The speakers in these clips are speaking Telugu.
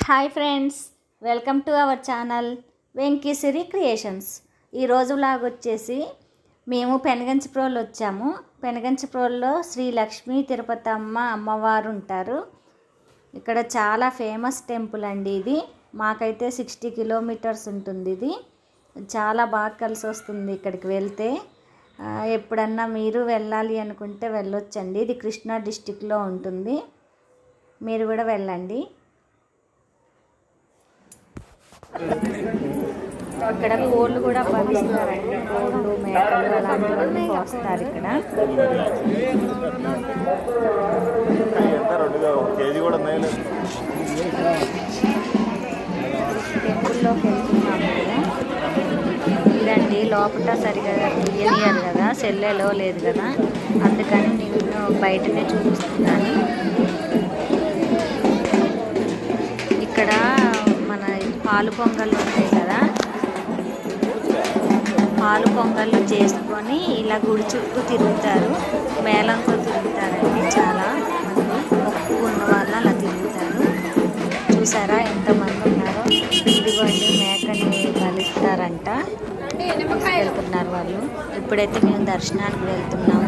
Hi friends, welcome to our channel Venkysiri creations. ఈరోజు వ్లాగ్ వచ్చేసి మేము పెనగంచిప్రోలు వచ్చాము. పెనగంచిప్రోలులో శ్రీ లక్ష్మీ తిరుపతమ్మ అమ్మవారు ఉంటారు. ఇక్కడ చాలా ఫేమస్ టెంపుల్ అండి. ఇది మాకైతే 60 కిలోమీటర్స్ ఉంటుంది. ఇది చాలా బాగా కలిసి వస్తుంది ఇక్కడికి వెళ్తే. ఎప్పుడన్నా మీరు వెళ్ళాలి అనుకుంటే వెళ్ళొచ్చండి. ఇది కృష్ణా డిస్టిక్లో ఉంటుంది. మీరు కూడా వెళ్ళండి. ఇక్కడ కోళ్ళు కూడా పండిస్తారండి. కోళ్ళు, మేకలు అలాంటివన్నీ వస్తారు ఇక్కడ. టెంపుల్లోకి వెళ్తున్నాము. ఇదండి లోపల సరిగా తీయనియరు కదా, సెల్లెలో లేదు కదా, అందుకని నేను బయటనే చూపిస్తున్నాను. ఇక్కడ మన పాలు పొంగళ్ళు ఉంటాయి కదా, పాలు పొంగళ్ళు చేసుకొని ఇలా గుడి చుట్టూ తిరుగుతారు. మేళంతో తిరుగుతారండి. చాలా మంది మొక్కుకున్న వాళ్ళు అలా తిరుగుతారు. చూసారా ఎంతమంది ఉన్నారో. ఇదిగోండి మేకని బలిస్తారంట. వెళ్తున్నారు వాళ్ళు. ఇప్పుడైతే మేము దర్శనానికి వెళ్తున్నాము.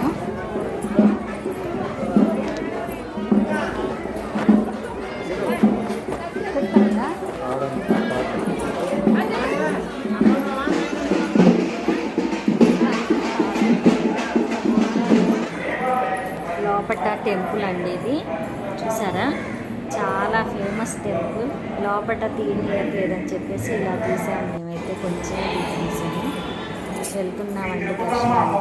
లోపట టెంపుల్ అండి ఇది. చూసారా, చాలా ఫేమస్ టెంపుల్. లోపట తీయలేదని చెప్పేసి ఇలా తీసాము. మేమైతే కొంచెం తీసాము. వెళ్తున్నామండి దర్శనానికి.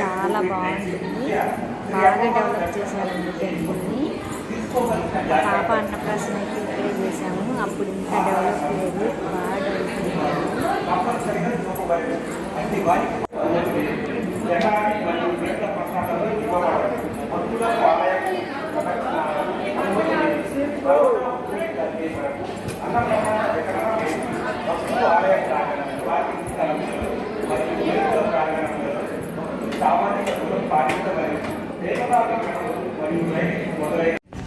చాలా బాగుంటుంది. బాగా డెవలప్ చేశారండి టెంపుల్ని. పాప అన్నప్రాసన అయితే ఇక్కడే చేశాము. అప్పుడు ఇంత డెవలప్ లేదు, బాగా డెవలప్ అయ్యారు.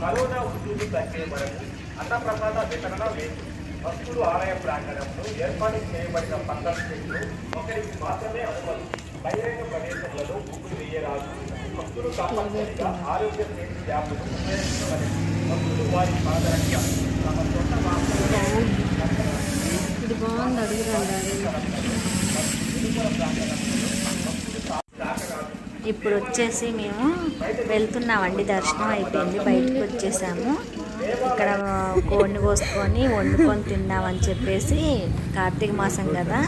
కరోనా ఉద్యోగి తగ్గే వరకు అన్నప్రసాద వితరణ లేదు. భక్తులు ఆలయ ప్రాంగణంలో ఏర్పాటు చేయబడిన పందల చెట్లు ఒకరికి మాత్రమే అనుమతి. బహిరంగ ప్రదేశంలో ముగ్గులు వేయరాదు. భక్తులు తప్పనిసరిగా ఆరోగ్య సేతు యాప్ను ఉపయోగించవలెను. భక్తులు వారి సాధారణంగా తమ సొంత ఇప్పుడు వచ్చేసి మేము వెళ్తున్నామండి. దర్శనం అయిపోయింది, బయటకు వచ్చేసాము. ఇక్కడ కోడిని కోసుకొని వండుకొని తిందామని చెప్పేసి, కార్తీక మాసం కదా,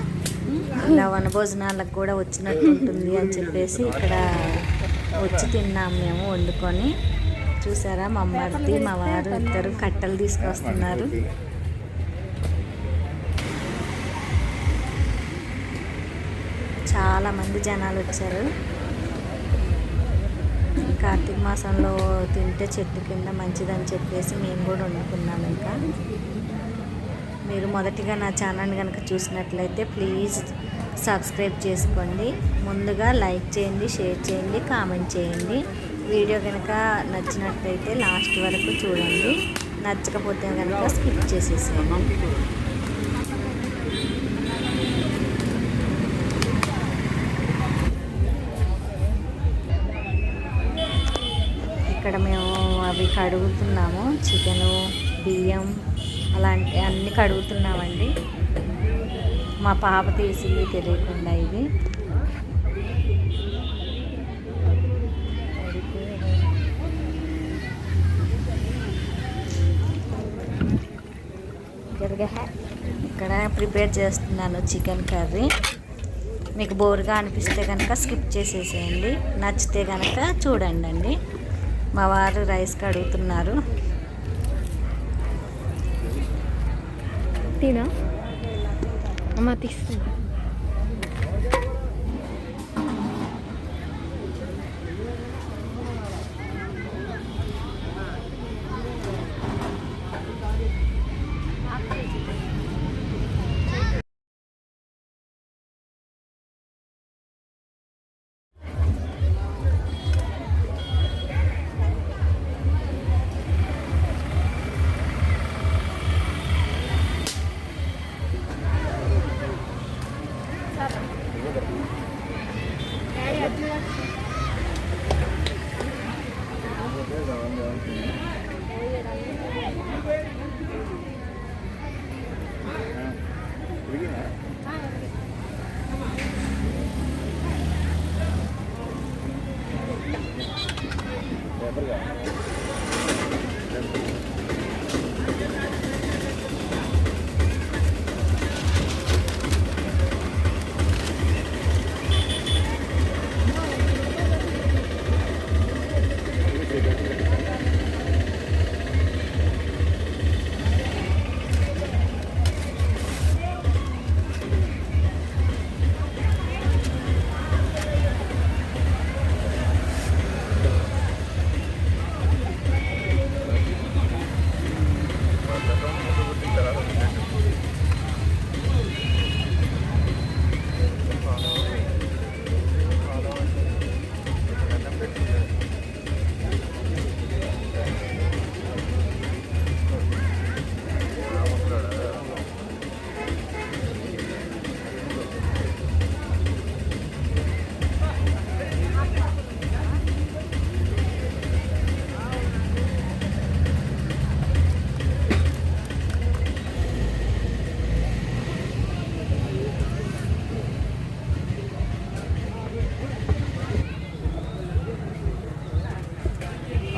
ఇలా వనభోజనాలకు కూడా వచ్చినట్టు ఉంటుంది అని చెప్పేసి ఇక్కడ వచ్చి తిన్నాము మేము వండుకొని. చూసారా, మా అమ్మది మా వారు ఇద్దరు కట్టెలు తీసుకొస్తున్నారు. చాలామంది జనాలు వచ్చారు. కార్తీక మాసంలో తింటే చెట్టు కింద మంచిదని చెప్పేసి మేము కూడా వండుకున్నాము. ఇంకా మీరు మొదటిగా నా ఛానల్ కనుక చూసినట్లయితే ప్లీజ్ సబ్స్క్రైబ్ చేసుకోండి. ముందుగా లైక్ చేయండి, షేర్ చేయండి, కామెంట్ చేయండి. వీడియో కనుక నచ్చినట్లయితే లాస్ట్ వరకు చూడండి. నచ్చకపోతే కనుక స్కిప్ చేసేసేయండి. ఇక్కడ మేము అవి కడుగుతున్నాము. చికెను, బియ్యం అలాంటి అన్నీ కడుగుతున్నామండి. మా పాప తీసింది తెలియకుండా. ఇది ఇక్కడ ప్రిపేర్ చేస్తున్నాను చికెన్ కర్రీ. మీకు బోర్గా అనిపిస్తే కనుక స్కిప్ చేసేసేయండి. నచ్చితే కనుక చూడండి అండి. మా వారు రైస్ కడుగుతున్నారు. తినా అమ్మ తీస్తుంది.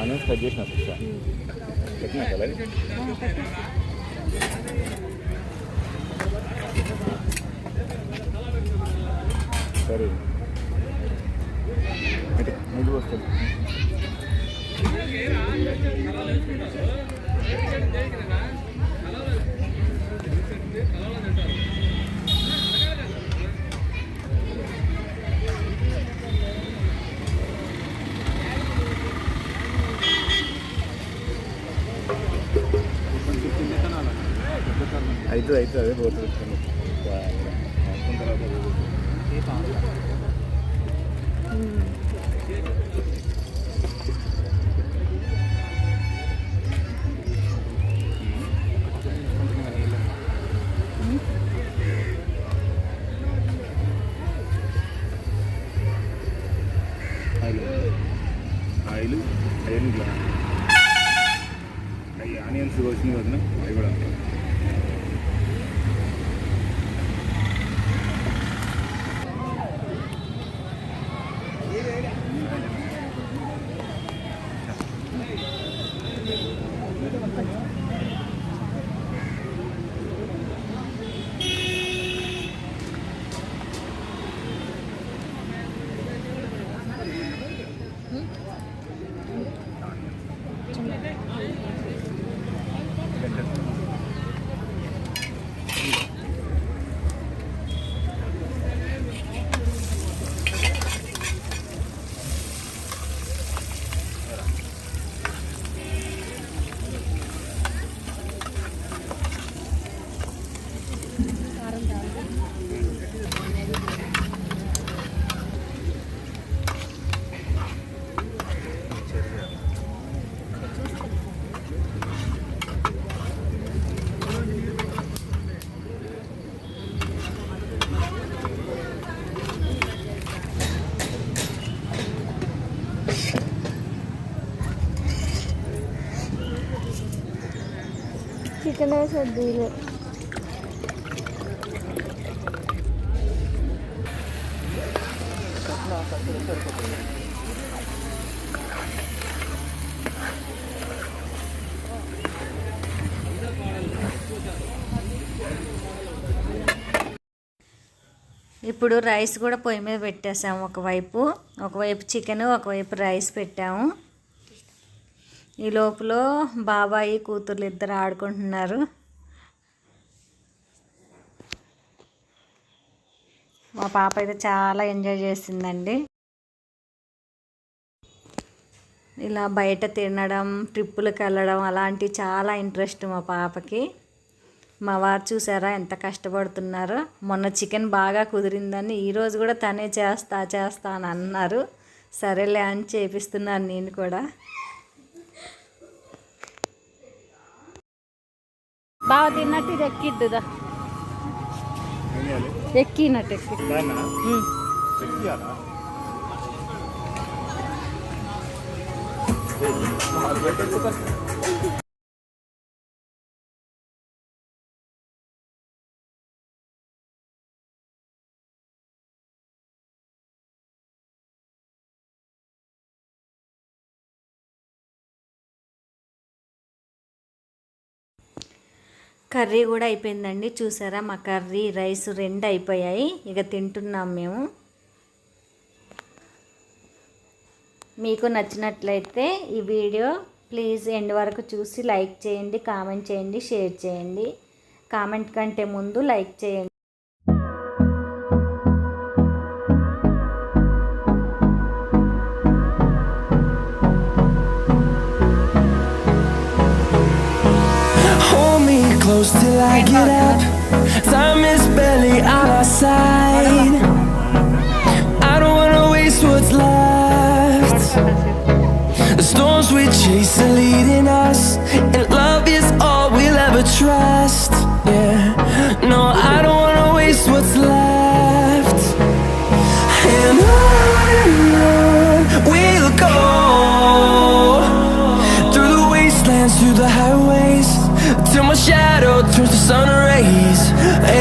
ఆనియన్స్ కట్ చేసిన శిక్ష పెట్టినా కదా సరే నీళ్ళు వస్తుంది అయితే అదే పోతుంది ఆయిల్ అవి ఆనియన్స్ వచ్చినాయి వదిన అవి కూడా చికెన్ వేసొద్దు ఇప్పుడు రైస్ కూడా పొయ్యి మీద పెట్టేసాము. ఒకవైపు చికెన్, ఒకవైపు రైస్ పెట్టాము. ఈ లోపల బాబాయి కూతుర్లు ఇద్దరు ఆడుకుంటున్నారు. మా పాప అయితే చాలా ఎంజాయ్ చేసిందండి. ఇలా బయట తినడం, ట్రిప్పులకు వెళ్ళడం అలాంటివి చాలా ఇంట్రెస్ట్ మా పాపకి. మా వారు చూసారా ఎంత కష్టపడుతున్నారో. మొన్న చికెన్ బాగా కుదిరిందని ఈరోజు కూడా తనే చేస్తా అని అన్నారు. సరేలే అని చేపిస్తున్నాను నేను కూడా. బాగా తిన్నట్టు ఇది ఎక్కిద్దుదా, ఎక్కినట్టు ఎక్కి కర్రీ కూడా అయిపోయిందండి. చూసారా, మా కర్రీ రైస్ రెండు అయిపోయాయి. ఇక తింటున్నాం మేము. మీకు నచ్చినట్లయితే ఈ వీడియో ప్లీజ్ ఎండ్ వరకు చూసి లైక్ చేయండి, కామెంట్ చేయండి, షేర్ చేయండి. కామెంట్ కంటే ముందు లైక్ చేయండి. Hold me close till I get up. Time is barely on our side. I don't wanna waste what's left. The storms we chase are leading us, and love is all we'll ever trust. Yeah, no, I don't wanna waste what's left. And on we'll go, through the wastelands, through the highways, till my shadow turns to sun rays.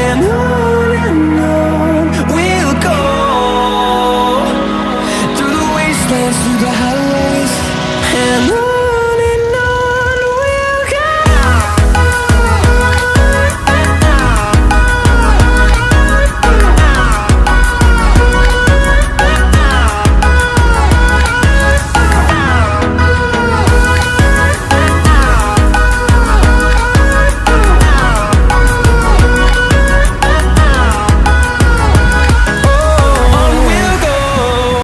And on we'll go, through the wastelands, through the highways, and on.